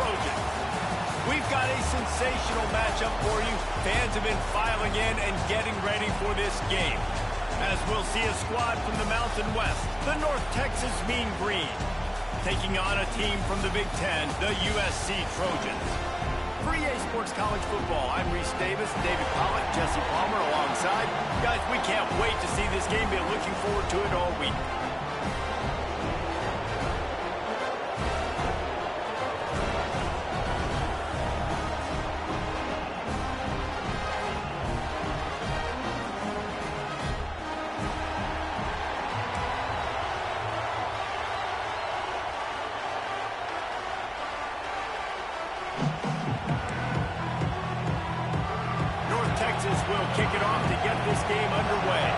Trojans. We've got a sensational matchup for you. Fans have been filing in and getting ready for this game, as we'll see a squad from the Mountain West, the North Texas Mean Green, taking on a team from the Big Ten, the USC Trojans. For EA Sports College Football, I'm Reese Davis, David Pollock, Jesse Palmer alongside. Guys, we can't wait to see this game. Been looking forward to it all week. Texas will kick it off to get this game underway.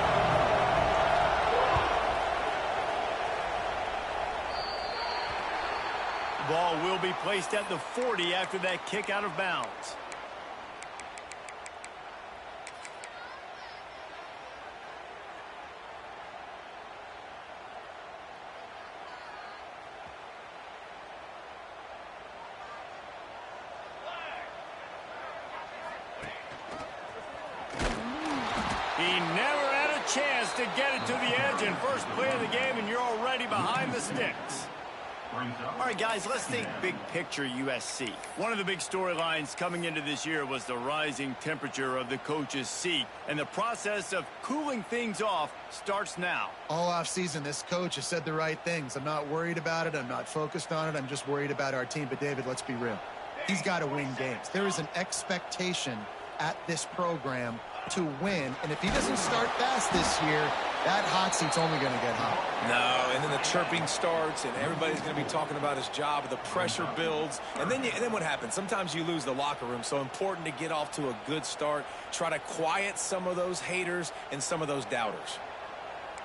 The ball will be placed at the 40 after that kick out of bounds. He never had a chance to get it to the edge, and first play of the game, and you're already behind the sticks. All right, guys, let's think big picture USC. One of the big storylines coming into this year was the rising temperature of the coach's seat, and the process of cooling things off starts now. All offseason, this coach has said the right things. I'm not worried about it. I'm not focused on it. I'm just worried about our team. But, David, let's be real. He's got to win games. There is an expectation at this program to win, and if he doesn't start fast this year, that hot seat's only going to get hot. No, and then the chirping starts, and everybody's going to be talking about his job, the pressure builds, and then what happens? Sometimes you lose the locker room, so important to get off to a good start, try to quiet some of those haters and some of those doubters.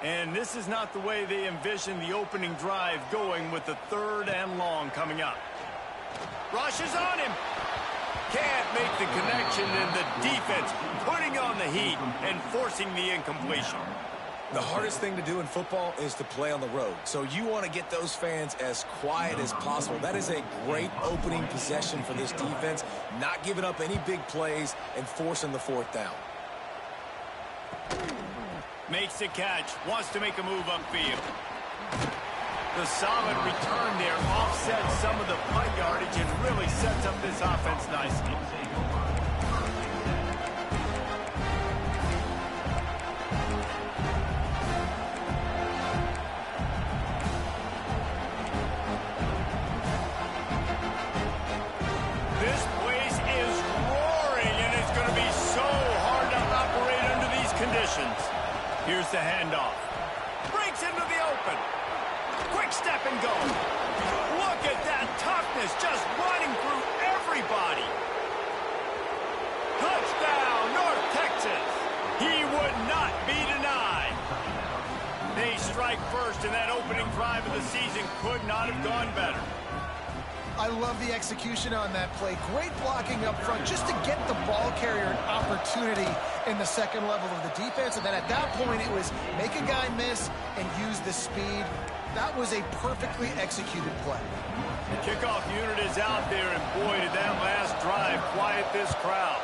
And this is not the way they envision the opening drive going, with the 3rd and long coming up. Rushes on him. Can't make the connection, and the defense putting on the heat and forcing the incompletion. The hardest thing to do in football is to play on the road. So you want to get those fans as quiet as possible. That is a great opening possession for this defense, not giving up any big plays and forcing the 4th down. Makes the catch, wants to make a move upfield. The solid return there offsets some of the punt yardage and really sets up this offense nicely. This place is roaring, and it's going to be so hard to operate under these conditions. Here's the handoff. Breaks into the open. Quick step and go. Look at that toughness, just running through everybody. Touchdown, North Texas. He would not be denied. They strike first, and that opening drive of the season could not have gone better. I love the execution on that play. Great blocking up front just to get the ball carrier an opportunity in the second level of the defense. And then at that point, it was make a guy miss and use the speed. That was a perfectly executed play. The kickoff unit is out there, and boy, did that last drive quiet this crowd.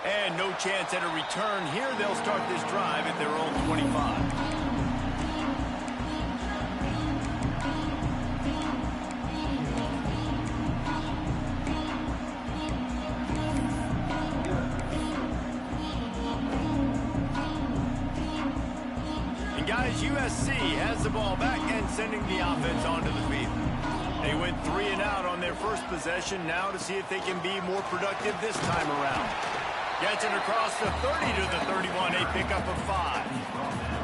And no chance at a return here. They'll start this drive at their own 25. Guys, USC has the ball back and sending the offense onto the field. They went 3 and out on their first possession, now to see if they can be more productive this time around. Gets it across the 30 to the 31, a pickup of 5.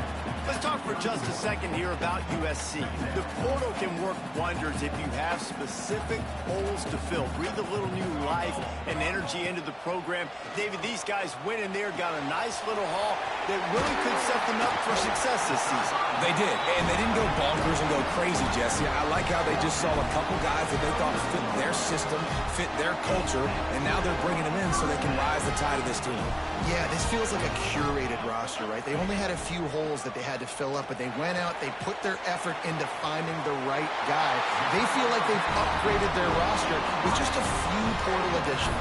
Let's talk for just a second here about USC. The portal can work wonders if you have specific holes to fill. Breathe a little new life and energy into the program. David, these guys went in there, got a nice little haul that really could set them up for success this season. They did, and they didn't go bonkers and go crazy, Jesse. I like how they just saw a couple guys that they thought fit their system, fit their culture, and now they're bringing them in so they can rise the tide of this team. Yeah, this feels like a curated roster, right? They only had a few holes that they had had to fill up, but they went out, they put their effort into finding the right guy. They feel like they've upgraded their roster with just a few portal additions.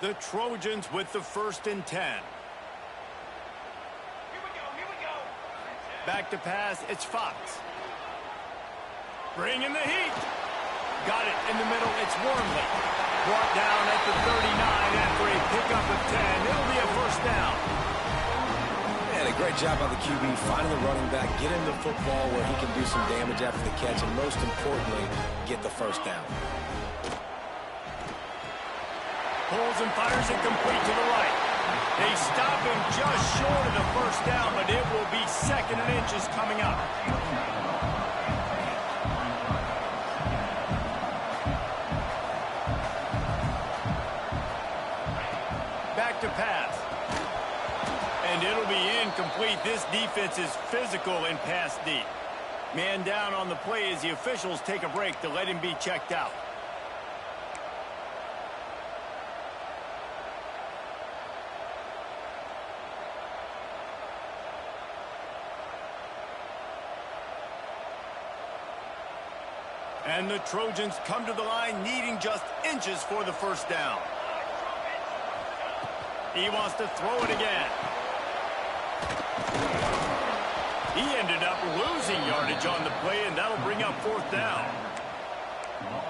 The Trojans with the 1st and 10. Here we go. Back to pass, it's Fox. Bringing the heat. Got it in the middle, it's Wormley. Brought down at the 39 after a pickup of 10. It'll be a 1st down. And a great job by the QB, finding the running back, get him the football where he can do some damage after the catch, and most importantly, get the 1st down. Pulls and fires it complete to the right. They stop him just short of the 1st down, but it will be 2nd and inches coming up. Back to pass. And it'll be incomplete. This defense is physical in pass deep. Man down on the play as the officials take a break to let him be checked out. And the Trojans come to the line needing just inches for the 1st down. He wants to throw it again. He ended up losing yardage on the play, and that'll bring up 4th down.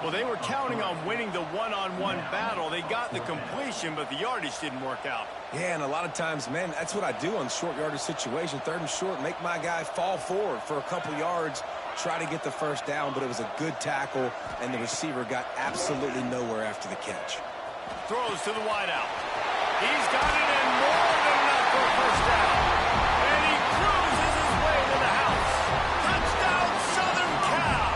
Well, they were counting on winning the one-on-one battle. They got the completion, but the yardage didn't work out. Yeah, and a lot of times, man, that's what I do on short yardage situation. 3rd and short, make my guy fall forward for a couple yards, try to get the 1st down, but it was a good tackle, and the receiver got absolutely nowhere after the catch. Throws to the wideout. He's got it in more than enough for a 1st down. And he cruises his way to the house. Touchdown, Southern Cal!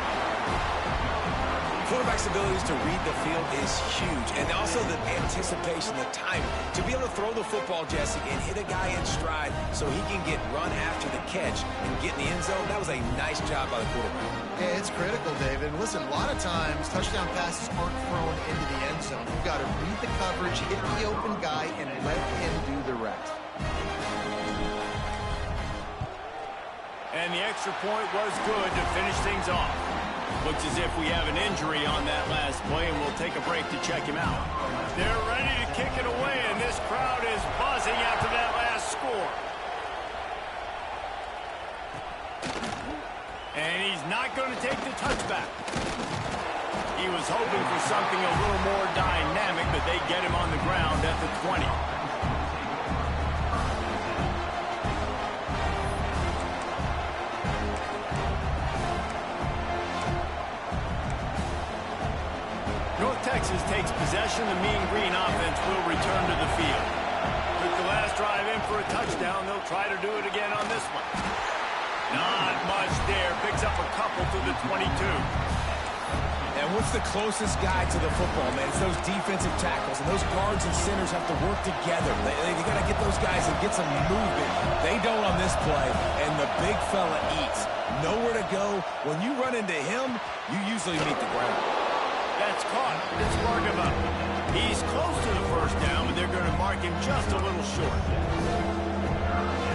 Quarterback's abilities to read the field is huge, and also the anticipation, the timing. To be able to throw the football, Jesse, and hit a guy in stride so he can get run after the catch and get in the end zone, that was a nice job by the quarterback. Yeah, it's critical, David. Listen, a lot of times touchdown passes aren't thrown into the end zone. You've got to read the coverage, hit the open guy, and let him do the rest. And the extra point was good to finish things off. Looks as if we have an injury on that last play, and we'll take a break to check him out. They're ready to kick it away, and this crowd is buzzing after that last score. And he's not going to take the touchback. He was hoping for something a little more dynamic, but they get him on the ground at the 20. North Texas takes possession. The Mean Green offense will return to the field. Took the last drive in for a touchdown. They'll try to do it again on this one. Not much there. Picks up a couple to the 22. And what's the closest guy to the football, man? It's those defensive tackles, and those guards and centers have to work together. They got to get those guys and get some movement. They don't on this play, and the big fella eats. Nowhere to go. When you run into him, you usually meet the ground. That's caught. It's Bargava. He's close to the 1st down, but they're going to mark him just a little short.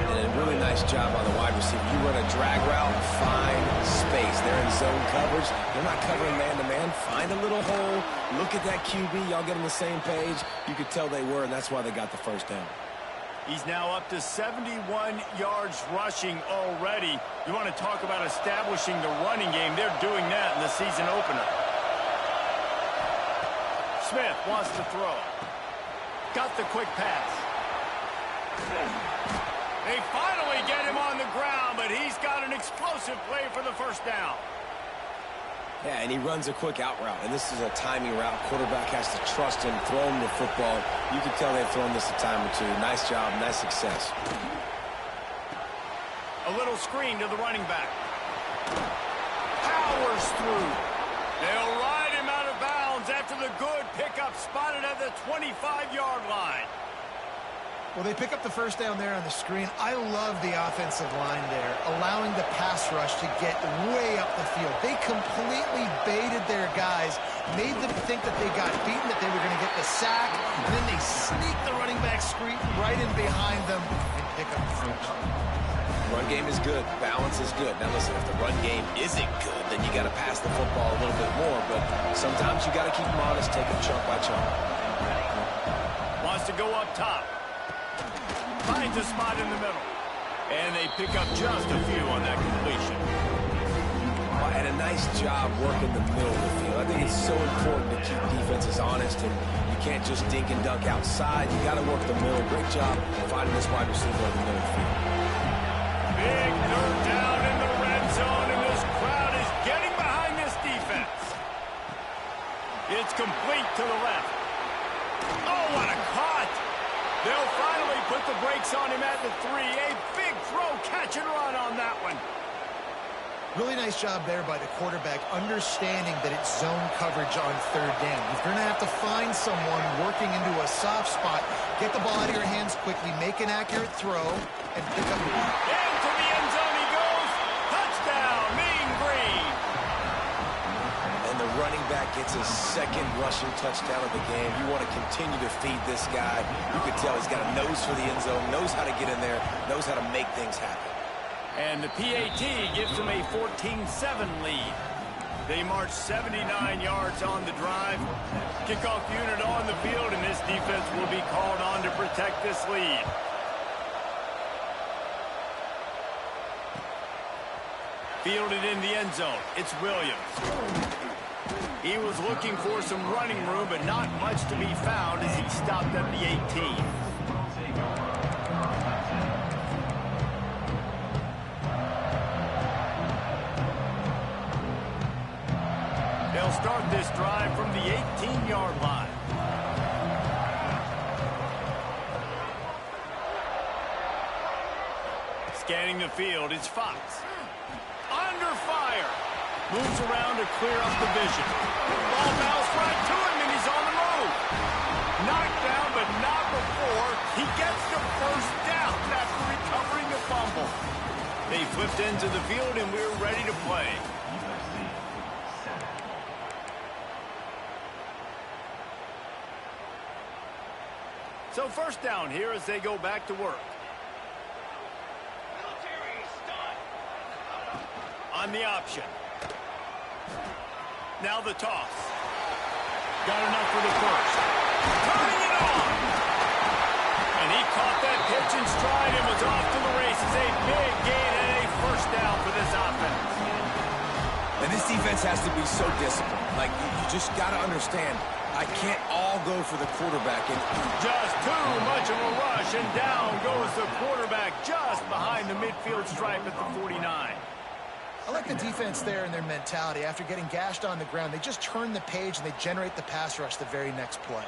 And a really nice job on the wide receiver. You run a drag route, find space. They're in zone coverage. They're not covering man-to-man. Find a little hole. Look at that QB. Y'all get on the same page. You could tell they were, and that's why they got the 1st down. He's now up to 71 yards rushing already. You want to talk about establishing the running game. They're doing that in the season opener. Smith wants to throw. Got the quick pass. They finally get him on the ground, but he's got an explosive play for the 1st down. Yeah, and he runs a quick out route, and this is a timing route. Quarterback has to trust him, throw him the football. You can tell they've thrown this a time or two. Nice job, nice success. A little screen to the running back. Powers through. They'll ride him out of bounds after the good pickup spotted at the 25-yard line. Well, they pick up the first down there on the screen. I love the offensive line there, allowing the pass rush to get way up the field. They completely baited their guys, made them think that they got beaten, that they were going to get the sack, and then they sneak the running back screen right in behind them and pick up the first. Run game is good. Balance is good. Now, listen, if the run game isn't good, then you got to pass the football a little bit more, but sometimes you got to keep them honest, take them chunk by chunk. Wants to go up top. Finds a spot in the middle. And they pick up just a few on that completion. And a nice job working the middle of the field. I think it's so important to keep defenses honest, and you can't just dink and dunk outside. You got to work the middle. Great job finding this wide receiver in the middle of the field. Big third down in the red zone, and this crowd is getting behind this defense. It's complete to the left. Oh, what a caught! They'll finally put the brakes on him at the 3. A big throw, catch and run on that one. Really nice job there by the quarterback, understanding that it's zone coverage on third down. You're going to have to find someone working into a soft spot, get the ball out of your hands quickly, make an accurate throw, and pick up. Into the end zone he goes. Touchdown, Mean Green. And the running back gets his second rushing touchdown of the game. You want to continue to feed this guy. You could tell he's got a nose for the end zone, knows how to get in there, knows how to make things happen. And the PAT gives them a 14-7 lead. They march 79 yards on the drive. Kickoff unit on the field, and this defense will be called on to protect this lead. Fielded in the end zone, it's Williams. He was looking for some running room, but not much to be found as he stopped at the 18. They'll start this drive from the 18-yard line. Scanning the field, it's Fox. Under fire. Moves around to clear up the vision. Ball bounced right to him, and he's on the move. Knocked down, but not before he gets the first down after recovering a fumble. They flipped into the field, and we're ready to play. So first down here as they go back to work. On the option. Now the toss. Got enough for the first. Turning it on. And he caught that pitch in stride and was off to the races. A big gain and a first down for this offense. And this defense has to be so disciplined. Like, you just got to understand, I can't all go for the quarterback. And just too much of a rush, and down goes the quarterback just behind the midfield stripe at the 49. I like the defense there and their mentality. After getting gashed on the ground, they just turn the page and they generate the pass rush the very next play.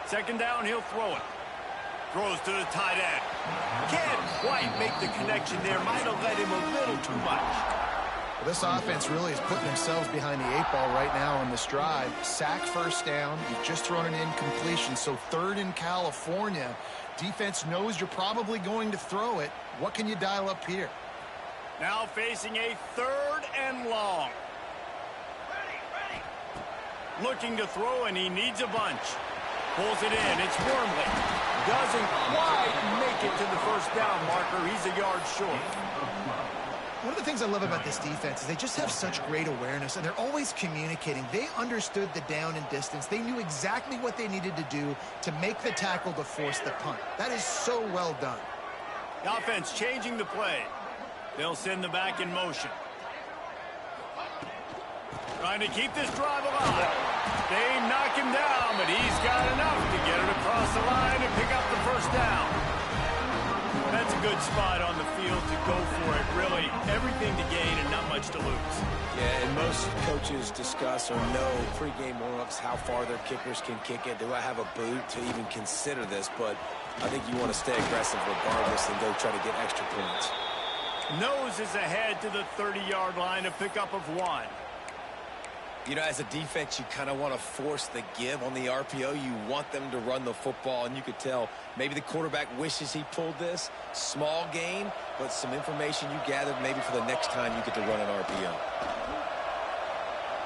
Second down, he'll throw it. Throws to the tight end. Can't quite make the connection there. Might have led him a little too much. Well, this offense really is putting themselves behind the 8-ball right now on this drive. Sack first down. You've just thrown an incompletion, so third in California. Defense knows you're probably going to throw it. What can you dial up here? Now facing a third and long. Looking to throw, and he needs a bunch. Pulls it in. It's Wormley. Doesn't quite make it to the first down marker. He's a yard short. One of the things I love about this defense is they just have such great awareness, and they're always communicating. They understood the down and distance. They knew exactly what they needed to do to make the tackle to force the punt. That is so well done. The offense changing the play. They'll send the back in motion. Trying to keep this drive alive. They knock him down, but he's got enough to get it across the line and pick up the first down. That's a good spot on the field to go for it. Really, everything to gain and not much to lose. Yeah, and most coaches discuss or know pregame warm-ups how far their kickers can kick it. Do I have a boot to even consider this? But I think you want to stay aggressive regardless and go try to get extra points. Nose is ahead to the 30-yard line, a pickup of 1. You know, as a defense, you kind of want to force the give on the RPO. You want them to run the football, and you could tell maybe the quarterback wishes he pulled this. Small gain, but some information you gathered maybe for the next time you get to run an RPO.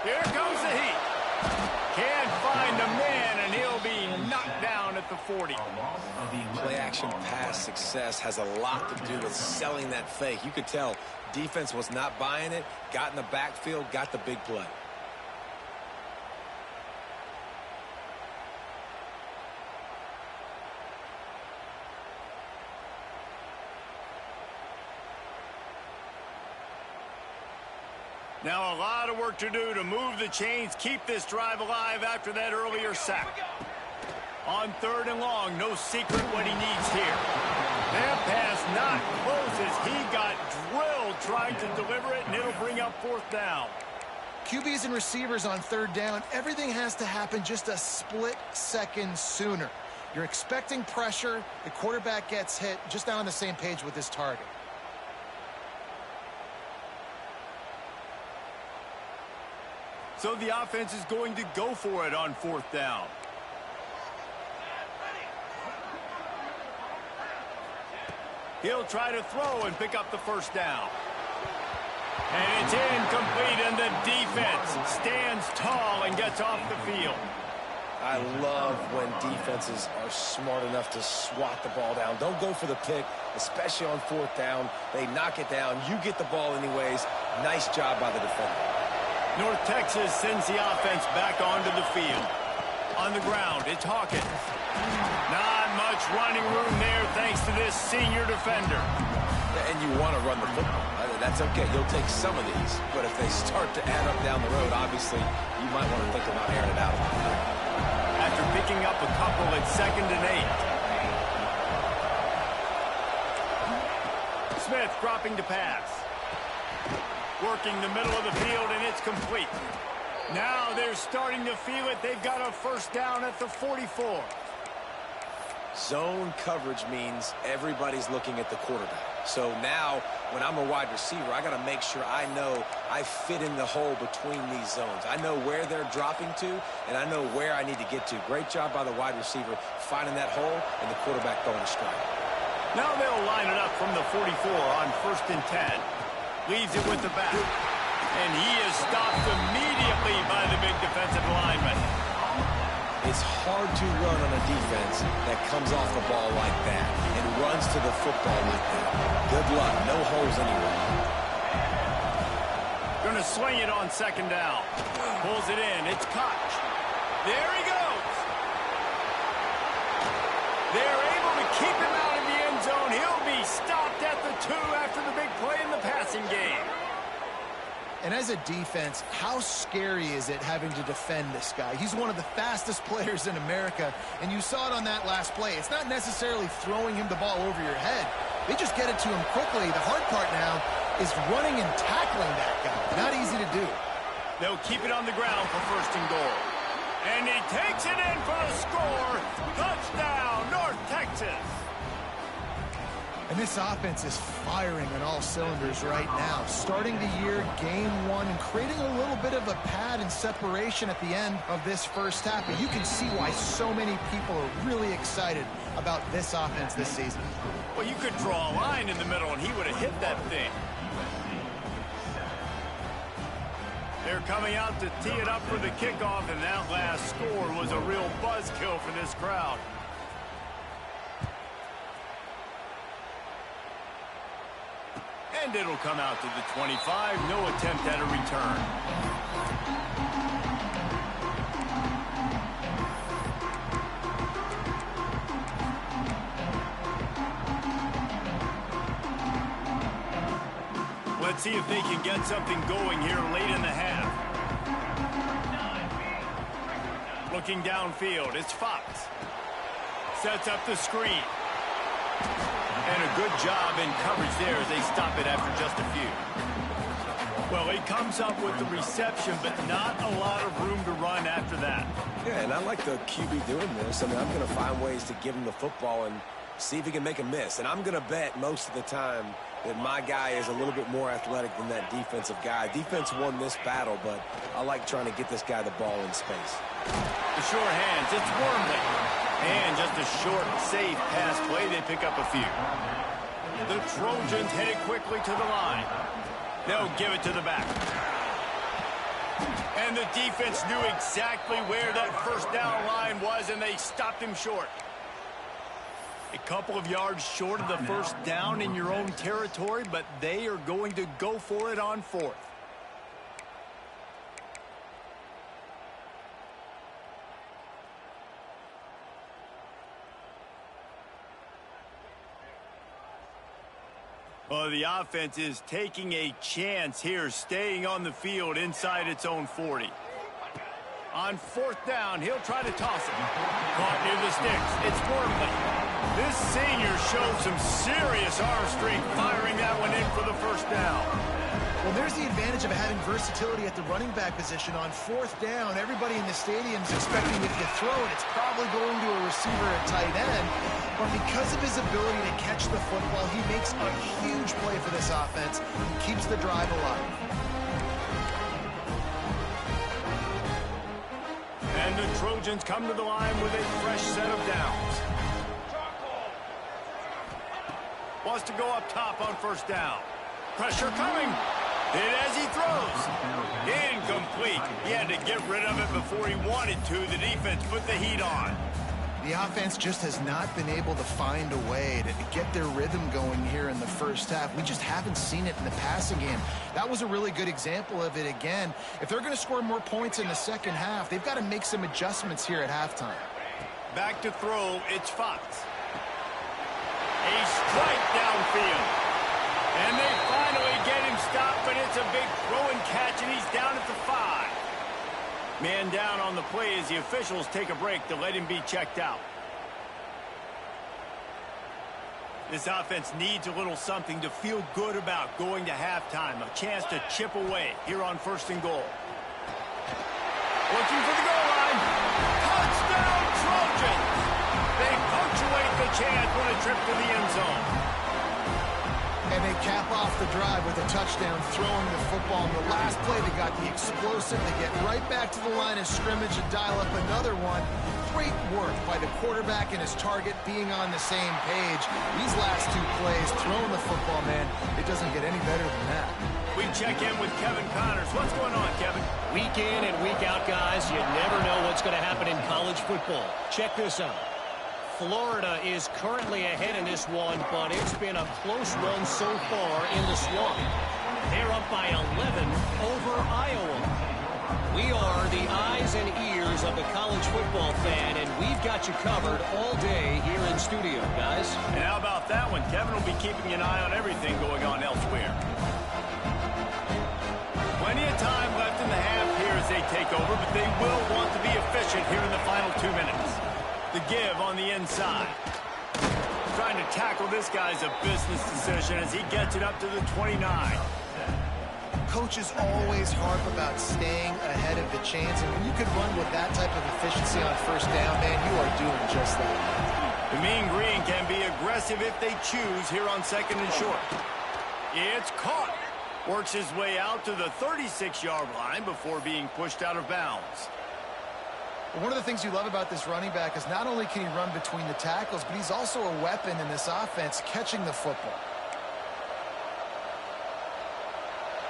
Here comes the heat. Can't find a man, and he'll be knocked down at the 40. Play-action pass success has a lot to do with selling that fake. You could tell defense was not buying it, got in the backfield, got the big play. Now a lot of work to do to move the chains, keep this drive alive after that earlier sack. On 3rd and long, no secret what he needs here. That pass not close as he got drilled trying to deliver it, and it'll bring up 4th down. QBs and receivers on 3rd down, everything has to happen just a split second sooner. You're expecting pressure, the quarterback gets hit, just not on the same page with his target. So the offense is going to go for it on 4th down. He'll try to throw and pick up the 1st down. And it's incomplete, and the defense stands tall and gets off the field. I love when defenses are smart enough to swat the ball down. Don't go for the pick, especially on 4th down. They knock it down. You get the ball anyways. Nice job by the defender. North Texas sends the offense back onto the field. On the ground, it's Hawkins. Not much running room there thanks to this senior defender. And you want to run the football. That's okay. You'll take some of these. But if they start to add up down the road, obviously, you might want to think about airing it out a little bit. After picking up a couple at 2nd and 8. Smith dropping to pass. Working the middle of the field, and it's complete. Now they're starting to feel it. They've got a 1st down at the 44. Zone coverage means everybody's looking at the quarterback. So now, when I'm a wide receiver, I got to make sure I know I fit in the hole between these zones. I know where they're dropping to, and I know where I need to get to. Great job by the wide receiver finding that hole, and the quarterback going to strike. Now they'll line it up from the 44 on 1st and 10. Leaves it with the back. And he is stopped immediately by the big defensive lineman. It's hard to run on a defense that comes off the ball like that and runs to the football like that. Good luck. No holes anywhere. Going to swing it on 2nd down. Pulls it in. It's Koch. There he goes. They're able to keep him out of the end zone. He'll be stopped at the 2 after the big play in the passing game. And as a defense, how scary is it having to defend this guy? He's one of the fastest players in America, and you saw it on that last play. It's not necessarily throwing him the ball over your head. They just get it to him quickly. The hard part now is running and tackling that guy. Not easy to do. They'll keep it on the ground for 1st and goal. And he takes it in for a score. Touchdown, North Texas. And this offense is firing on all cylinders right now. Starting the year, game 1, and creating a little bit of a pad and separation at the end of this 1st half. But you can see why so many people are really excited about this offense this season. Well, you could draw a line in the middle, and he would have hit that thing. They're coming out to tee it up for the kickoff, and that last score was a real buzzkill for this crowd. And it'll come out to the 25. No attempt at a return. Let's see if they can get something going here late in the half. Looking downfield, it's Fox. Sets up the screen. And a good job in coverage there as they stop it after just a few. Well, he comes up with the reception, but not a lot of room to run after that. Yeah, and I like the QB doing this. I mean, I'm going to find ways to give him the football and See if he can make a miss. And I'm going to bet most of the time that my guy is a little bit more athletic than that defensive guy. Defense won this battle, but I like trying to get this guy the ball in space. The short hands, it's Wormley. And just a short, safe pass play, they pick up a few. The Trojans headed quickly to the line. They'll give it to the back. And the defense knew exactly where that first down line was, and they stopped him short. A couple of yards short of the first down in your own territory, but they are going to go for it on fourth. Well, the offense is taking a chance here, staying on the field inside its own 40. On fourth down, he'll try to toss it. Caught near the sticks. It's Wormley. This senior showed some serious arm strength firing that one in for the first down. Well, there's the advantage of having versatility at the running back position. On fourth down, everybody in the stadium is expecting if you throw it, it's probably going to a receiver at tight end. But because of his ability to catch the football, he makes a huge play for this offense and keeps the drive alive. And the Trojans come to the line with a fresh set of downs. Wants to go up top on first down. Pressure coming. Hit as he throws. Incomplete. He had to get rid of it before he wanted to. The defense put the heat on. The offense just has not been able to find a way to get their rhythm going here in the first half. We just haven't seen it in the passing game. That was a really good example of it again. If they're going to score more points in the second half, they've got to make some adjustments here at halftime. Back to throw, it's Fox. A strike downfield. And they finally get him stopped, but it's a big throw and catch, and he's down at the 5. Man down on the play as the officials take a break to let him be checked out. This offense needs a little something to feel good about going to halftime. A chance to chip away here on first and goal. Looking for the goal line. Touchdown Trojans! They punctuate the chance on a trip to the end zone. And they cap off the drive with a touchdown, throwing the football. In the last play, they got the explosive. They get right back to the line of scrimmage and dial up another one. Great work by the quarterback and his target being on the same page. These last two plays, throwing the football, man, it doesn't get any better than that. We check in with Kevin Connors. What's going on, Kevin? Week in and week out, guys, you never know what's going to happen in college football. Check this out. Florida is currently ahead in this one, but it's been a close one so far in the swamp. They're up by 11 over Iowa. We are the eyes and ears of the college football fan, and we've got you covered all day here in studio, guys. And how about that one? Kevin will be keeping an eye on everything going on elsewhere. Plenty of time left in the half here as they take over, but they will want to be efficient here in the final 2 minutes. The give on the inside. Trying to tackle this guy's a business decision as he gets it up to the 29. Coaches always harp about staying ahead of the chance, and when you can run with that type of efficiency on first down, man, you are doing just that. The Mean Green can be aggressive if they choose here on second and short. It's caught. Works his way out to the 36-yard line before being pushed out of bounds. One of the things you love about this running back is not only can he run between the tackles, but he's also a weapon in this offense catching the football.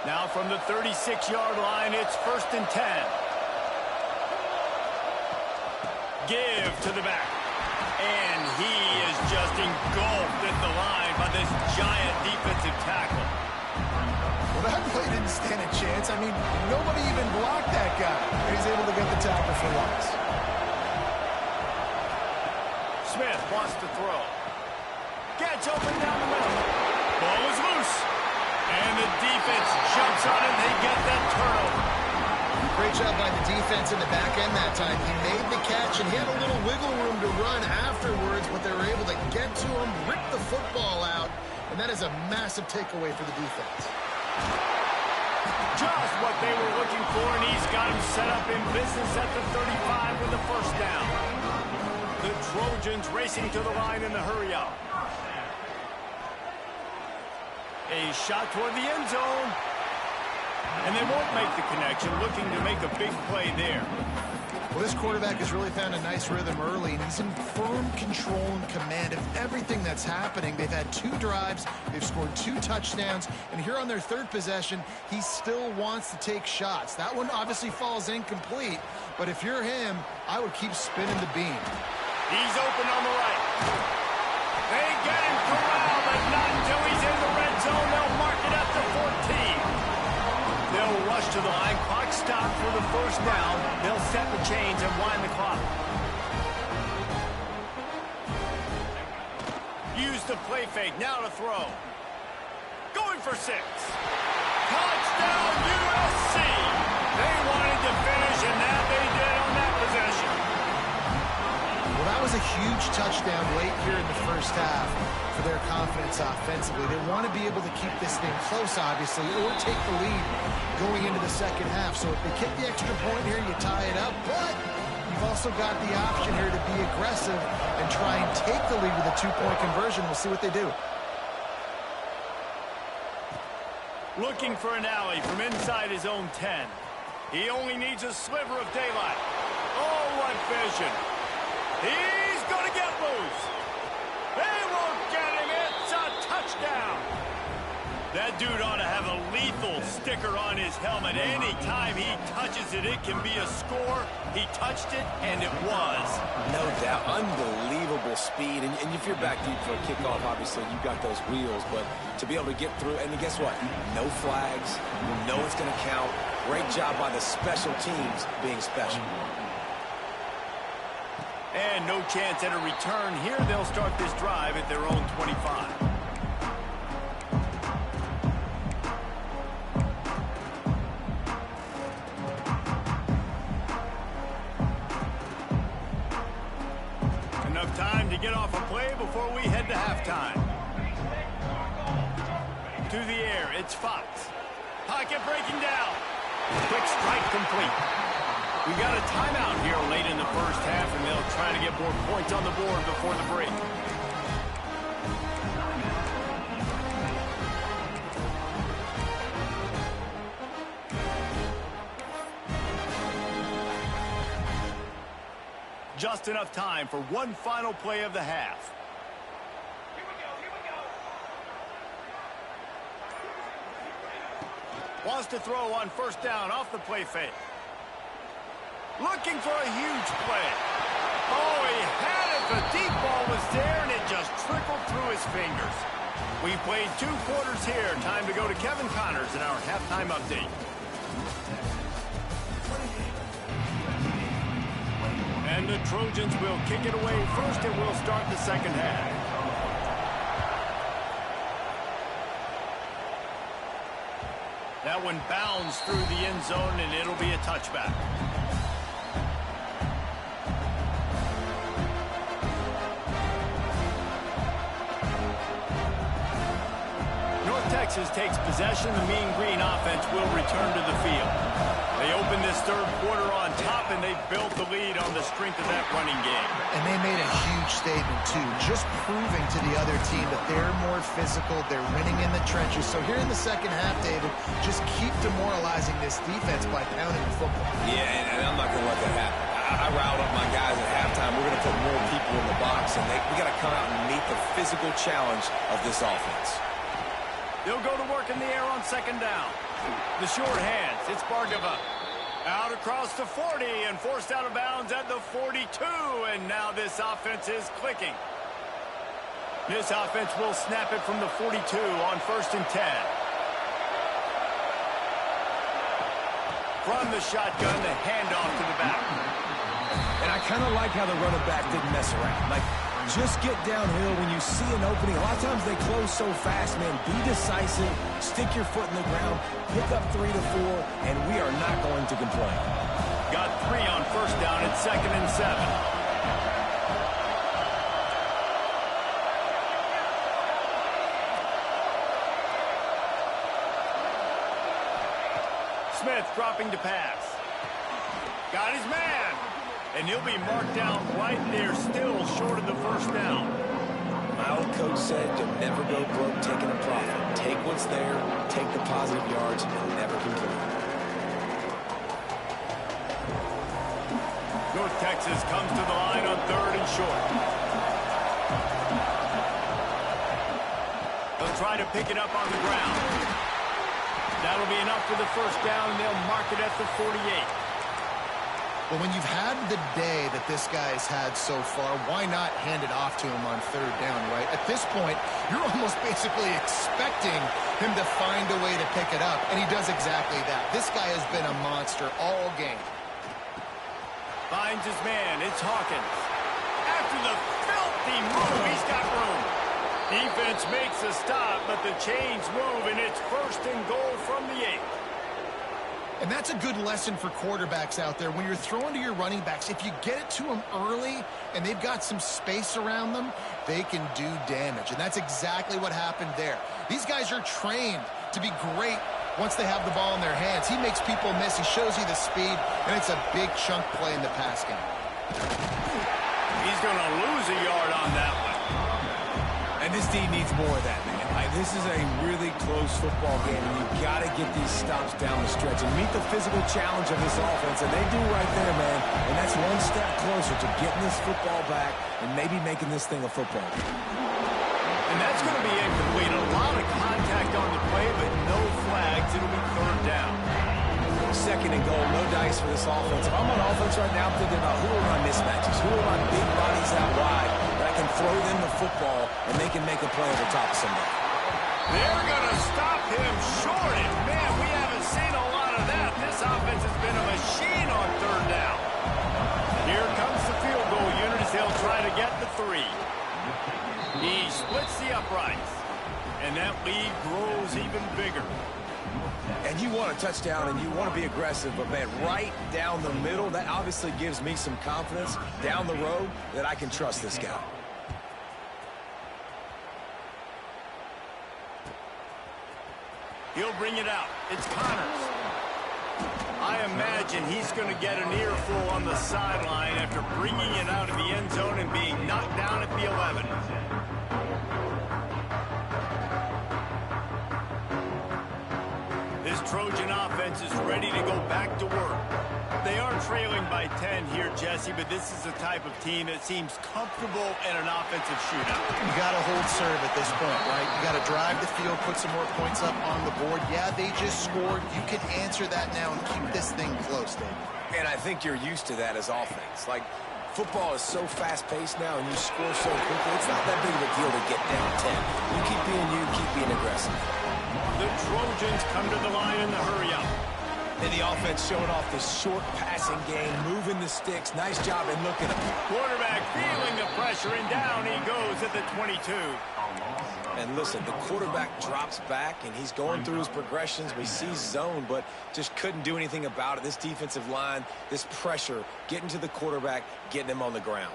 Now from the 36-yard line, it's first and 10. Give to the back. And he is just engulfed at the line by this giant defensive tackle. Well, that play didn't stand a chance. I mean, nobody even blocked that guy. And he's able to get the tackle for loss. Smith wants to throw. Gets open down the middle. Ball is loose. And the defense jumps on it. They get that turnover. Great job by the defense in the back end that time. He made the catch, and he had a little wiggle room to run afterwards, but they were able to get to him, rip the football out, and that is a massive takeaway for the defense. Just what they were looking for, and he's got him set up in business at the 35 with the first down. The Trojans racing to the line in the hurry-up. A shot toward the end zone. And they won't make the connection, looking to make a big play there. Well, this quarterback has really found a nice rhythm early, and he's in firm control and command of everything that's happening. They've had 2 drives, they've scored 2 touchdowns, and here on their 3rd possession, he still wants to take shots. That one obviously falls incomplete, but if you're him, I would keep spinning the beam. He's open on the right. They get him corralled, but not until he's in the red zone. They'll mark it at the 14. They'll rush to the line. Clock stopped for the first down. They'll set the chains and wind the clock. Use the play fake. Now to throw. Going for 6. Touchdown USC. They wanted to finish, and that they did on that possession. Well, that was a huge touchdown late here in the first half for their confidence offensively. They want to be able to keep this thing close, obviously, or take the lead going into the second half. So if they kick the extra point here, you tie it up. But you've also got the option here to be aggressive and try and take the lead with a 2-point conversion. We'll see what they do. Looking for an alley from inside his own 10. He only needs a sliver of daylight. Oh, what vision. He's going to get loose. They won't get him. It's a touchdown. That dude ought to have a lethal sticker on his helmet. Anytime he touches it, it can be a score. He touched it, and it was. No doubt. Unbelievable speed. And if you're back deep for a kickoff, obviously, you've got those wheels. But to be able to get through, and guess what? No flags. You know it's going to count. Great job by the special teams being special. And no chance at a return here. They'll start this drive at their own 25. Enough time to get off a play before we head to halftime. To the air, it's Fox. Pocket breaking down. Quick strike complete. We got a timeout here late in the first half, and they'll try to get more points on the board before the break. Just enough time for one final play of the half. Wants to throw on first down off the play fake. Looking for a huge play. Oh, he had it. The deep ball was there, and it just trickled through his fingers. We played 2 quarters here. Time to go to Kevin Connors in our halftime update. And the Trojans will kick it away first, and we'll start the second half. That one bounds through the end zone, and it'll be a touchback. Texas takes possession. The Mean Green offense will return to the field. They open this third quarter on top, and they built the lead on the strength of that running game. And they made a huge statement, too, just proving to the other team that they're more physical, they're winning in the trenches. So here in the second half, David, just keep demoralizing this defense by pounding the football. Yeah, and I'm not going to let that happen. I riled up my guys at halftime. We're going to put more people in the box, and we got to come out and meet the physical challenge of this offense. They'll go to work in the air on second down. The short hands. It's Bargava. Out across the 40 and forced out of bounds at the 42. And now this offense is clicking. This offense will snap it from the 42 on 1st and 10. From the shotgun, the handoff to the back. And I kind of like how the running back didn't mess around. Like, just get downhill when you see an opening. A lot of times they close so fast, man. Be decisive, stick your foot in the ground, pick up 3 to 4, and we are not going to complain. Got 3 on first down at 2nd and 7. Smith dropping to pass. Got his man. And he'll be marked down right there, still short of the first down. My old coach said you'll never go broke taking a profit. Take what's there, take the positive yards, and never complain. North Texas comes to the line on 3rd and short. They'll try to pick it up on the ground. That'll be enough for the first down, and they'll mark it at the 48. Well, when you've had the day that this guy's had so far, why not hand it off to him on 3rd down, right? At this point, you're almost basically expecting him to find a way to pick it up, and he does exactly that. This guy has been a monster all game. Finds his man. It's Hawkins. After the filthy move, he's got room. Defense makes a stop, but the chains move, and it's 1st and goal from the 8. And that's a good lesson for quarterbacks out there. When you're throwing to your running backs, if you get it to them early and they've got some space around them, they can do damage. And that's exactly what happened there. These guys are trained to be great once they have the ball in their hands. He makes people miss. He shows you the speed, and it's a big chunk play in the pass game. He's going to lose a yard on that one. And this D needs more of that, man. This is a really close football game, and you've got to get these stops down the stretch and meet the physical challenge of this offense, and they do right there, man. And that's one step closer to getting this football back and maybe making this thing a football game. And that's going to be incomplete. A lot of contact on the play, but no flags. It'll be 3rd down. 2nd and goal, no dice for this offense. If I'm on offense right now, I'm thinking about who are my mismatches, who are my big bodies out wide that I can throw them the football and they can make a play over top of somebody. They're going to stop him short. And, man, we haven't seen a lot of that. This offense has been a machine on 3rd down. Here comes the field goal unit as they'll try to get the 3. He splits the uprights, and that lead grows even bigger. And you want a touchdown and you want to be aggressive, but, man, right down the middle, that obviously gives me some confidence down the road that I can trust this guy. He'll bring it out. It's Connors. I imagine he's going to get an earful on the sideline after bringing it out of the end zone and being knocked down at the 11. This Trojan offense is ready to go back to work. They are trailing by 10 here, Jesse, but this is the type of team that seems comfortable in an offensive shootout. You got to hold serve at this point, right? You got to drive the field, put some more points up on the board. Yeah, they just scored. You can answer that now and keep this thing close, David. And I think you're used to that as offense. Like, football is so fast-paced now and you score so quickly, it's not that big of a deal to get down 10. You keep being you, keep being aggressive. The Trojans come to the line in the hurry-up. And the offense showing off the short passing game, moving the sticks. Nice job, and look at him. Quarterback feeling the pressure, and down he goes at the 22. And listen, the quarterback drops back, and he's going through his progressions. We see zone, but just couldn't do anything about it. This defensive line, this pressure, getting to the quarterback, getting him on the ground.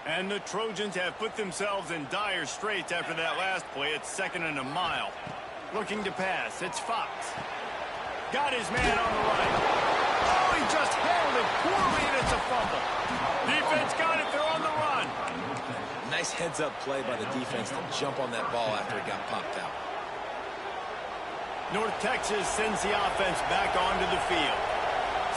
And the Trojans have put themselves in dire straits after that last play. It's 2nd and a mile. Looking to pass. It's Fox. Got his man on the right. Oh, he just handled it poorly, and it's a fumble. Defense got it. They're on the run. Nice heads-up play by the defense to jump on that ball after it got popped out. North Texas sends the offense back onto the field.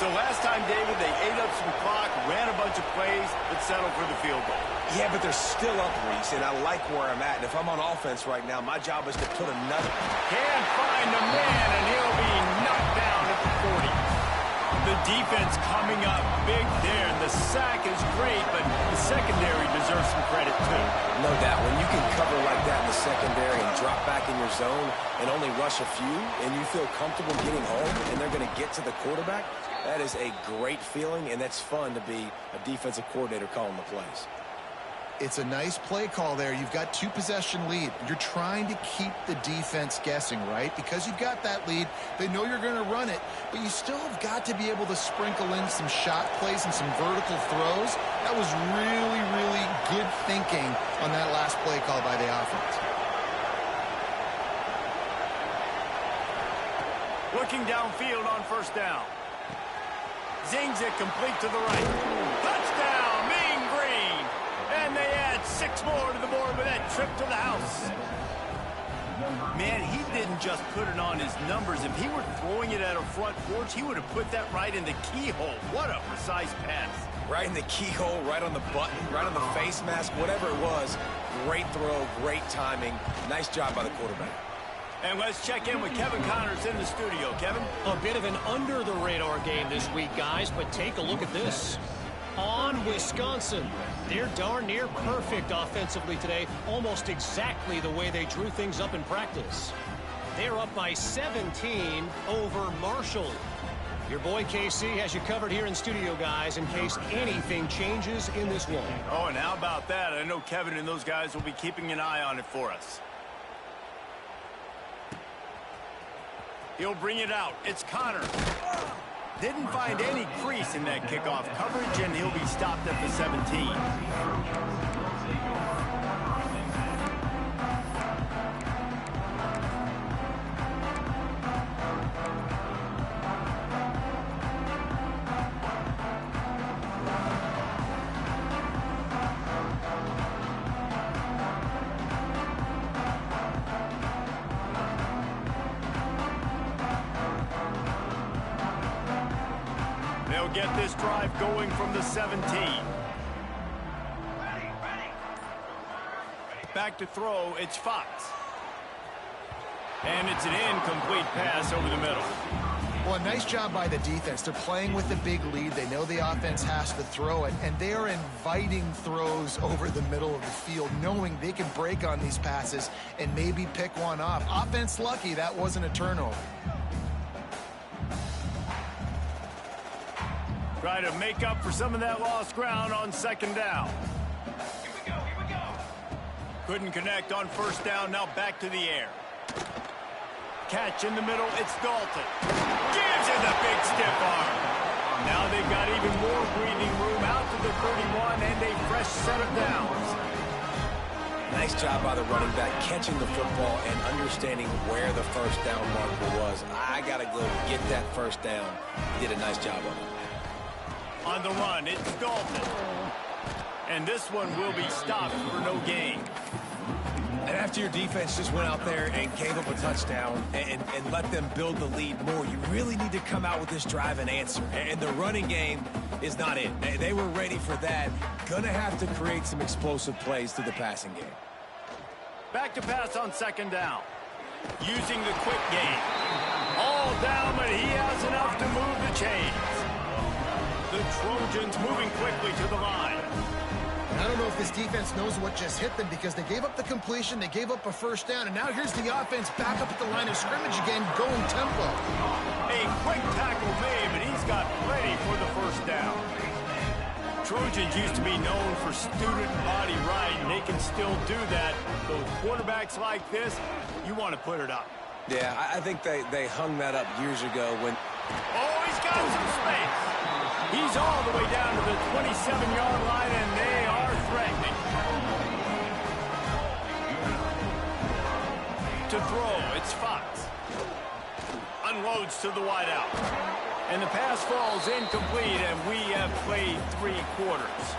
So last time, David, they ate up some clock, ran a bunch of plays, but settled for the field goal. Yeah, but they're still up, Reese, and I like where I'm at. And if I'm on offense right now, my job is to put another. Can't find a man, and he'll be knocked down at the 40. The defense coming up big there, and the sack is great, but the secondary deserves some credit, too. No doubt. When you can cover like that in the secondary and drop back in your zone and only rush a few, and you feel comfortable getting home, and they're going to get to the quarterback, that is a great feeling, and that's fun to be a defensive coordinator calling the plays. It's a nice play call there. You've got 2-possession lead. You're trying to keep the defense guessing, right? Because you've got that lead, they know you're going to run it, but you still have got to be able to sprinkle in some shot plays and some vertical throws. That was really, really good thinking on that last play call by the offense. Looking downfield on 1st down. Zings it complete to the right. Touchdown! six more to the board with that trip to the house. Man, he didn't just put it on his numbers. If he were throwing it at a front porch, he would have put that right in the keyhole. What a precise pass. Right in the keyhole, right on the button, right on the face mask, whatever it was. Great throw, great timing. Nice job by the quarterback. And let's check in with Kevin Connors in the studio. Kevin? A bit of an under-the-radar game this week, guys, but take a look at this. On Wisconsin, they're darn near perfect offensively today, almost exactly the way they drew things up in practice. They're up by 17 over Marshall. Your boy KC has you covered here in studio, guys, in case anything changes in this one. Oh, and how about that? I know Kevin and those guys will be keeping an eye on it for us. He'll bring it out. It's Connor. Didn't find any crease in that kickoff coverage, and he'll be stopped at the 17. They'll get this drive going from the 17. Back to throw, it's Fox. And it's an incomplete pass over the middle. Well, nice job by the defense. They're playing with a big lead. They know the offense has to throw it, and they are inviting throws over the middle of the field, knowing they can break on these passes and maybe pick one off. Offense lucky that wasn't a turnover. Try to make up for some of that lost ground on second down. Here we go. Couldn't connect on first down. Now back to the air. Catch in the middle. It's Dalton. Gives it the big stiff arm. Now they've got even more breathing room out to the 31 and a fresh set of downs. Nice job by the running back catching the football and understanding where the first down marker was. I got to go get that first down. Did a nice job of it. On the run, it's Dalton. And this one will be stopped for no gain. And after your defense just went out there and gave up a touchdown and let them build the lead more, you really need to come out with this drive and answer. And the running game is not it. They were ready for that. Gonna have to create some explosive plays through the passing game. Back to pass on second down. Using the quick game. All down, but he has enough to move the chains. The Trojans moving quickly to the line. I don't know if this defense knows what just hit them because they gave up the completion, they gave up a first down, and now here's the offense back up at the line of scrimmage again, going tempo. A quick tackle made, but he's got plenty for the first down. Trojans used to be known for student body right, and they can still do that. Those quarterbacks like this, you want to put it up. Yeah, I think they hung that up years ago when... Oh, he's got some space. He's all the way down to the 27-yard line, and they are threatening. To throw, it's Fox. Unloads to the wideout. And the pass falls incomplete, and we have played 3 quarters.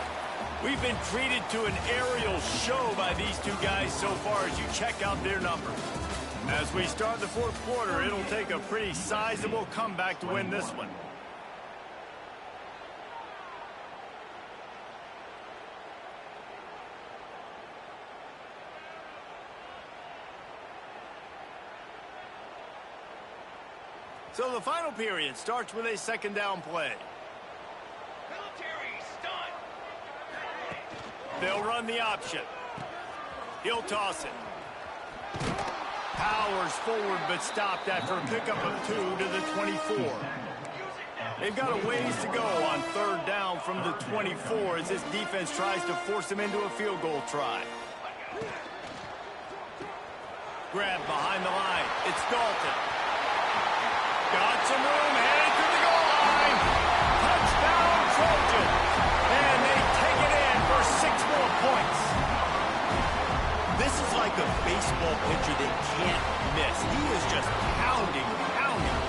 We've been treated to an aerial show by these two guys so far as you check out their numbers. As we start the fourth quarter, it'll take a pretty sizable comeback to win this one. So the final period starts with a second down play. They'll run the option. He'll toss it. Powers forward but stopped after a pickup of 2 to the 24. They've got a ways to go on third down from the 24 as this defense tries to force them into a field goal try. Grab behind the line. It's Dalton. Got some room, headed to the goal line. Touchdown, Trojans. And they take it in for 6 more points. This is like a baseball pitcher that can't miss. He is just pounding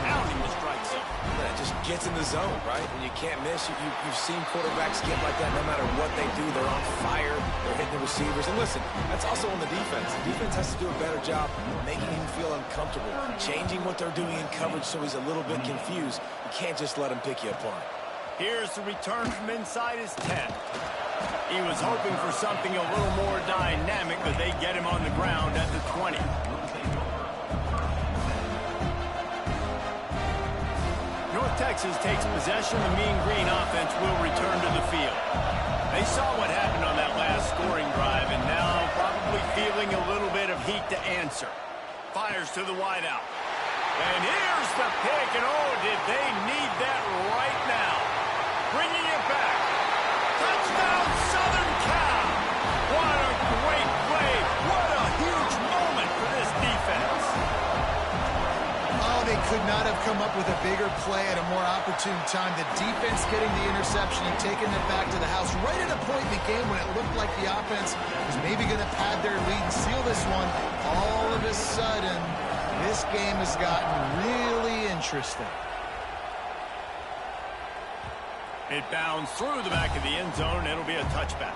pounding the strike zone. Yeah, it just gets in the zone, right? When you can't miss, you've seen quarterbacks get like that no matter what they do. They're on fire. They're hitting the receivers. And listen, that's also on the defense. The defense has to do a better job making him feel uncomfortable, changing what they're doing in coverage so he's a little bit confused. You can't just let him pick you apart. Here's the return from inside his 10. He was hoping for something a little more dynamic, but they get him on the ground at the 20. North Texas takes possession. The Mean Green offense will return to the field. They saw what happened on that last scoring drive, and now probably feeling a little bit of heat to answer. Fires to the wideout. And here's the pick, and oh, did they need that right now. Bringing it back. Touchdown, Southern Cal. What a great play. What a huge moment for this defense. Oh, they could not have come up with a bigger play at a more opportune time. The defense getting the interception and taking it back to the house right at a point in the game when it looked like the offense was maybe going to pad their lead and seal this one. All of a sudden, this game has gotten really interesting. It bounds through the back of the end zone. It'll be a touchback.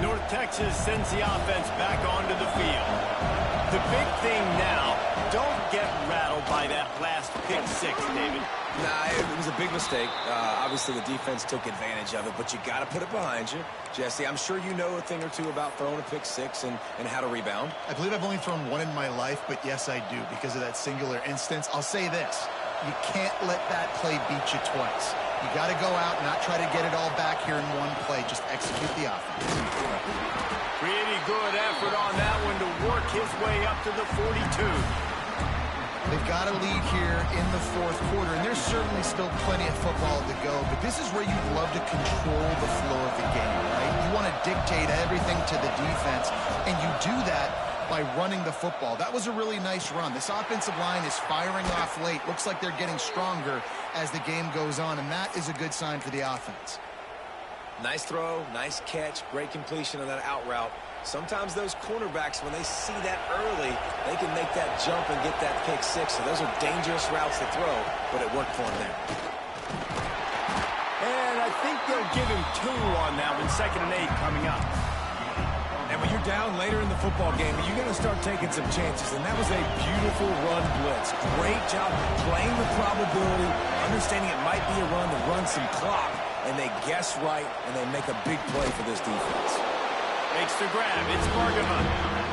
North Texas sends the offense back onto the field. The big thing now, don't get rattled by that last pick six, David. Nah, it was a big mistake. Obviously, the defense took advantage of it, but you got to put it behind you. Jesse, I'm sure you know a thing or two about throwing a pick six and how to rebound. I believe I've only thrown one in my life, but yes, I do because of that singular instance. I'll say this. You can't let that play beat you twice. You got to go out and not try to get it all back here in one play. Just execute the offense. Pretty good effort on that one to work his way up to the 42. They've got a lead here in the fourth quarter, and there's certainly still plenty of football to go, but this is where you'd love to control the flow of the game, right? You want to dictate everything to the defense, and you do that by running the football. That was a really nice run. This offensive line is firing off late. Looks like they're getting stronger as the game goes on, and that is a good sign for the offense. Nice throw, nice catch, great completion of that out route. Sometimes those cornerbacks, when they see that early, they can make that jump and get that pick six. So those are dangerous routes to throw, but it worked for him there. And I think they'll give him 2 on that one. 2nd and 8 coming up. And when you're down later in the football game, you're going to start taking some chances. And that was a beautiful run blitz. Great job playing the probability, understanding it might be a run to run some clock. And they guess right, and they make a big play for this defense. Makes the grab. It's Bargavon.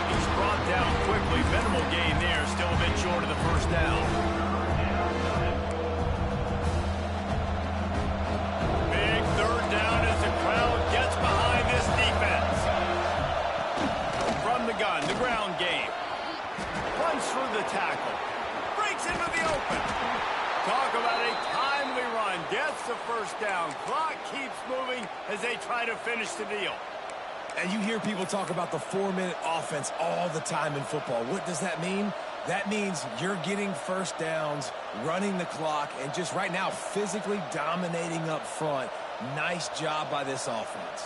He's brought down quickly. Minimal gain there. Still a bit short of the first down. Big 3rd down as the crowd gets behind this defense. From the gun, the ground game. Runs through the tackle. Breaks into the open. Talk about a timely run. Gets the first down. Clock keeps moving as they try to finish the deal. And you hear people talk about the 4-minute offense all the time in football. What does that mean? That means you're getting first downs, running the clock, and just right now physically dominating up front. Nice job by this offense.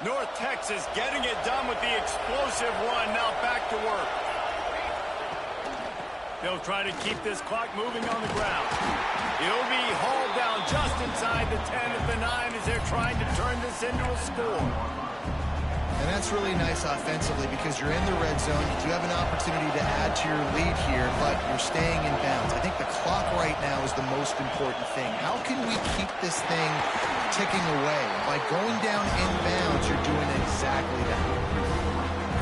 North Texas getting it done with the explosive run. Now back to work. They'll try to keep this clock moving on the ground. He'll be hauled down just inside the 10 at the 9 as they're trying to turn this into a score. And that's really nice offensively because you're in the red zone. You do have an opportunity to add to your lead here, but you're staying in bounds. I think the clock right now is the most important thing. How can we keep this thing ticking away? By going down in bounds, you're doing exactly that.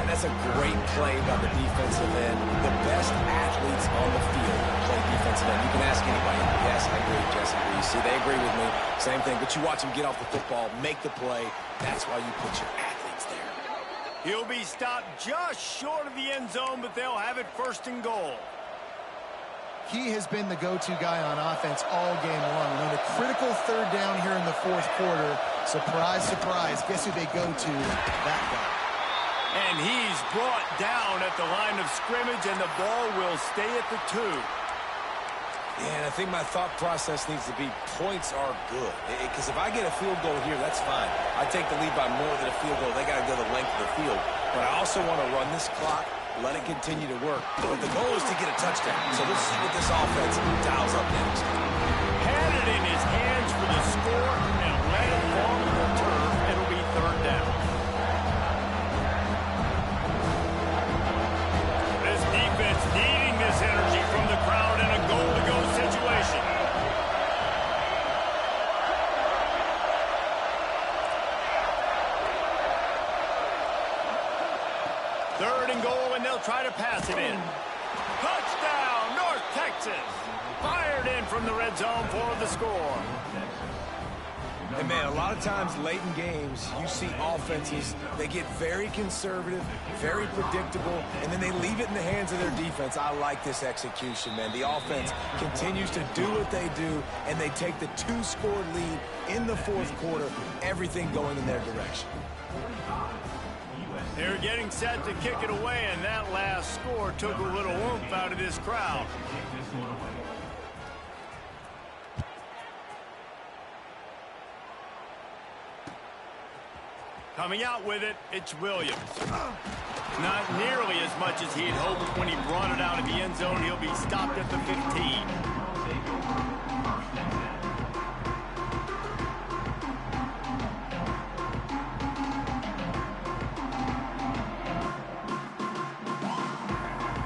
And that's a great play by the defensive end. The best athletes on the field play defensive end. You can ask anybody. Yes, I agree, Jesse. You see, they agree with me. Same thing. But you watch them get off the football, make the play. That's why you put your athletes there. He'll be stopped just short of the end zone, but they'll have it 1st and goal. He has been the go-to guy on offense all game long. On a critical 3rd down here in the 4th quarter, Surprise, surprise. Guess who they go to? That guy. And he's brought down at the line of scrimmage, and the ball will stay at the 2. Yeah, and I think my thought process needs to be points are good. Because if I get a field goal here, that's fine. I take the lead by more than a field goal. They got to go the length of the field. But I also want to run this clock, let it continue to work. But the goal is to get a touchdown. So let's see what this offense dials up next. Had it in his hands for the score and let it fall to the turf. It'll be 3rd down. This defense needing this energy from the crowd in a goal-to-go situation. Third and goal, and they'll try to pass it in. Touchdown, North Texas. Fired in from the red zone for the score. And, man, a lot of times late in games, you see offenses, they get very conservative, very predictable, and then they leave it in the hands of their defense. I like this execution, man. The offense continues to do what they do, and they take the 2-score lead in the 4th quarter, everything going in their direction. They're getting set to kick it away, and that last score took a little oomph out of this crowd. Coming out with it, it's Williams. Not nearly as much as he had hoped when he brought it out of the end zone. He'll be stopped at the 15.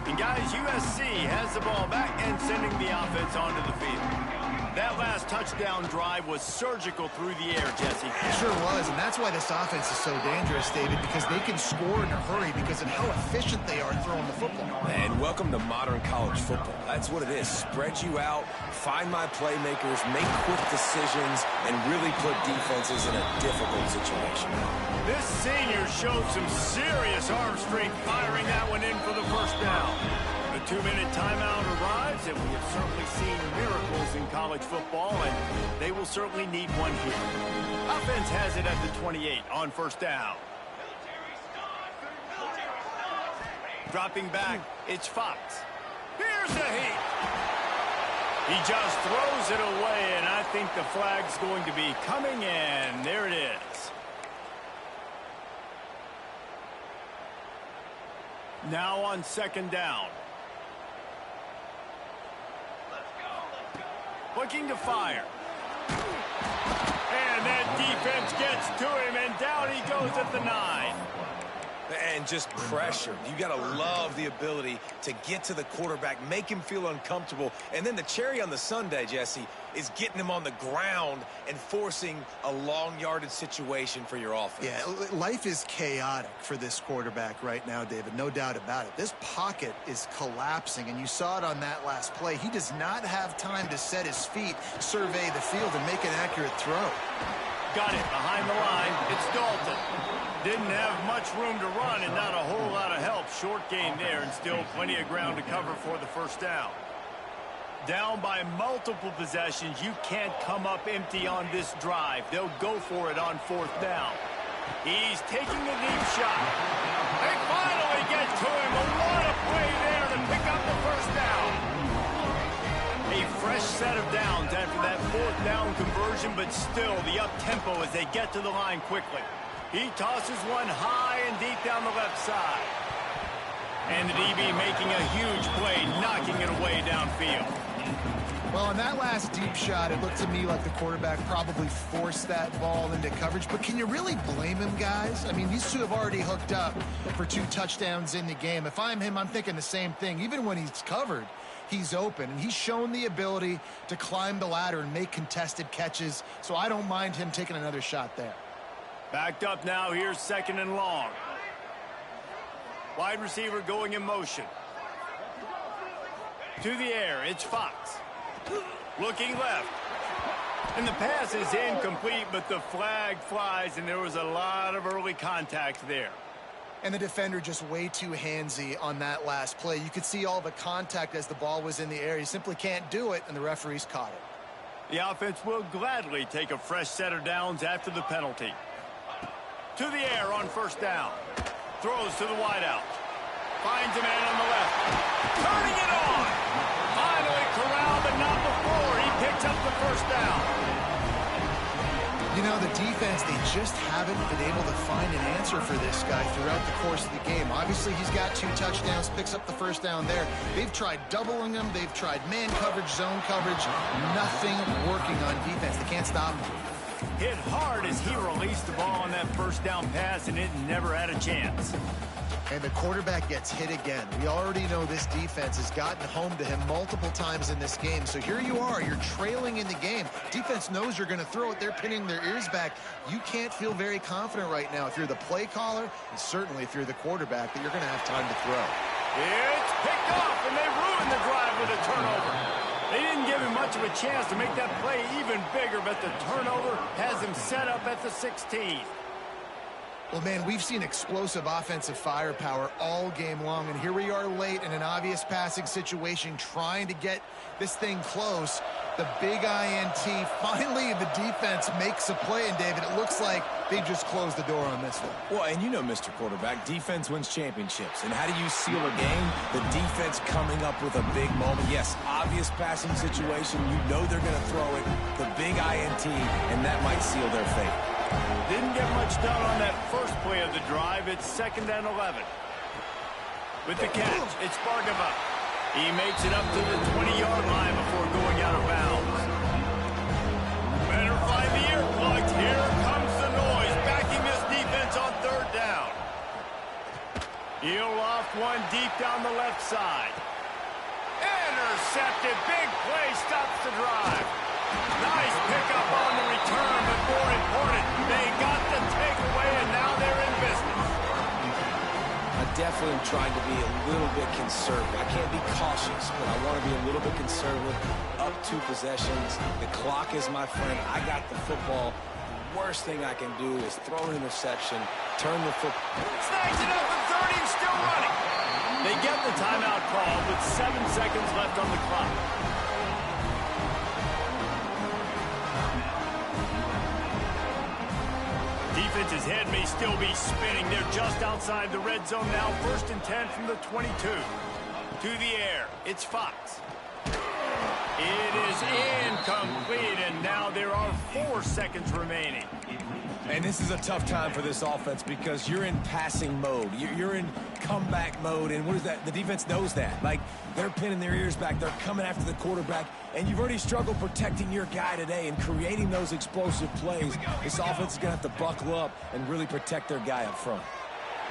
And guys, USC has the ball back and sending the offense onto the field. That last touchdown drive was surgical through the air, Jesse. It sure was, and that's why this offense is so dangerous, David, because they can score in a hurry because of how efficient they are throwing the football. And welcome to modern college football. That's what it is. Spread you out, find my playmakers, make quick decisions, and really put defenses in a difficult situation. This senior showed some serious arm strength firing that one in for the 1st down. The 2-minute timeout arrives, and we have certainly seen miracles in college football, and they will certainly need one here. Offense has it at the 28 on 1st down. Dropping back, it's Fox. Here's the heat. He just throws it away, and I think the flag's going to be coming in. There it is. Now on 2nd down. Looking to fire. And that defense gets to him, and down he goes at the 9. And just pressure. You got to love the ability to get to the quarterback, make him feel uncomfortable. And then the cherry on the sundae, Jesse, is getting him on the ground and forcing a long yardage situation for your offense. Yeah, life is chaotic for this quarterback right now, David. No doubt about it. This pocket is collapsing, and you saw it on that last play. He does not have time to set his feet, survey the field, and make an accurate throw. Got it behind the line. It's Dalton. Didn't have much room to run and not a whole lot of help. Short game there, and still plenty of ground to cover for the 1st down. Down by multiple possessions. You can't come up empty on this drive. They'll go for it on 4th down. He's taking a deep shot. They finally get to him. What a play there to pick up the 1st down. A fresh set of downs after that 4th down conversion, but still the up-tempo as they get to the line quickly. He tosses one high and deep down the left side. And the DB making a huge play, knocking it away downfield. Well, on that last deep shot, it looked to me like the quarterback probably forced that ball into coverage. But can you really blame him, guys? I mean, these two have already hooked up for 2 touchdowns in the game. If I'm him, I'm thinking the same thing. Even when he's covered, he's open. And he's shown the ability to climb the ladder and make contested catches. So I don't mind him taking another shot there. Backed up now. Here's 2nd and long. Wide receiver going in motion. To the air, it's Fox. Looking left. And the pass is incomplete, but the flag flies, and there was a lot of early contact there. And the defender just way too handsy on that last play. You could see all the contact as the ball was in the air. He simply can't do it, and the referees caught it. The offense will gladly take a fresh set of downs after the penalty. To the air on first down. Throws to the wideout. Finds a man on the left. Turning it on. Finally corralled, but not before. He picks up the first down. You know, the defense, they just haven't been able to find an answer for this guy throughout the course of the game. Obviously, he's got 2 touchdowns, picks up the first down there. They've tried doubling him. They've tried man coverage, zone coverage. Nothing working on defense. They can't stop him. Hit hard as he released the ball on that first down pass, and it never had a chance. And the quarterback gets hit again. We already know this defense has gotten home to him multiple times in this game. So here you are. You're trailing in the game. Defense knows you're going to throw it. They're pinning their ears back. You can't feel very confident right now if you're the play caller, and certainly if you're the quarterback, that you're going to have time to throw. It's picked off, and they ruined the drive with a turnover. They didn't give him much of a chance to make that play even bigger, but the turnover has him set up at the 16. Well, man, we've seen explosive offensive firepower all game long, and here we are late in an obvious passing situation trying to get this thing close. The big INT, finally the defense makes a play, and David, it looks like they just closed the door on this one. Well, and you know, Mr. Quarterback, defense wins championships. And how do you seal a game? The defense coming up with a big moment. Yes, obvious passing situation. You know they're going to throw it. The big INT, and that might seal their fate. Didn't get much done on that first play of the drive. It's 2nd and 11. With the catch, it's Bargava. He makes it up to the 20-yard line before going out of bounds. Better find the ear plugs. Here comes the noise, backing this defense on 3rd down. He'll loft one deep down the left side. Intercepted. Big play stops the drive. Nice pickup on the return, but more important, they got the takeaway, and now they're in business. I definitely am trying to be a little bit conservative. I can't be cautious, but I want to be a little bit conservative. Up 2 possessions. The clock is my friend. I got the football. The worst thing I can do is throw an interception, turn the football. Snags it up at 30 and still running. They get the timeout call with 7 seconds left on the clock. Defense's head may still be spinning. They're just outside the red zone now. 1st and 10 from the 22. To the air. It's Fox. It is incomplete, and now there are 4 seconds remaining. And this is a tough time for this offense because you're in passing mode. You're in comeback mode, and what is that? The defense knows that. Like, they're pinning their ears back. They're coming after the quarterback, and you've already struggled protecting your guy today and creating those explosive plays. This offense is going to have to buckle up and really protect their guy up front.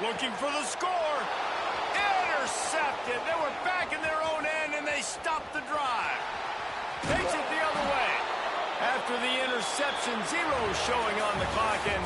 Looking for the score. Intercepted. They were back in their own end, and they stopped the drive. Takes it the other way. After the interception, 0 showing on the clock, and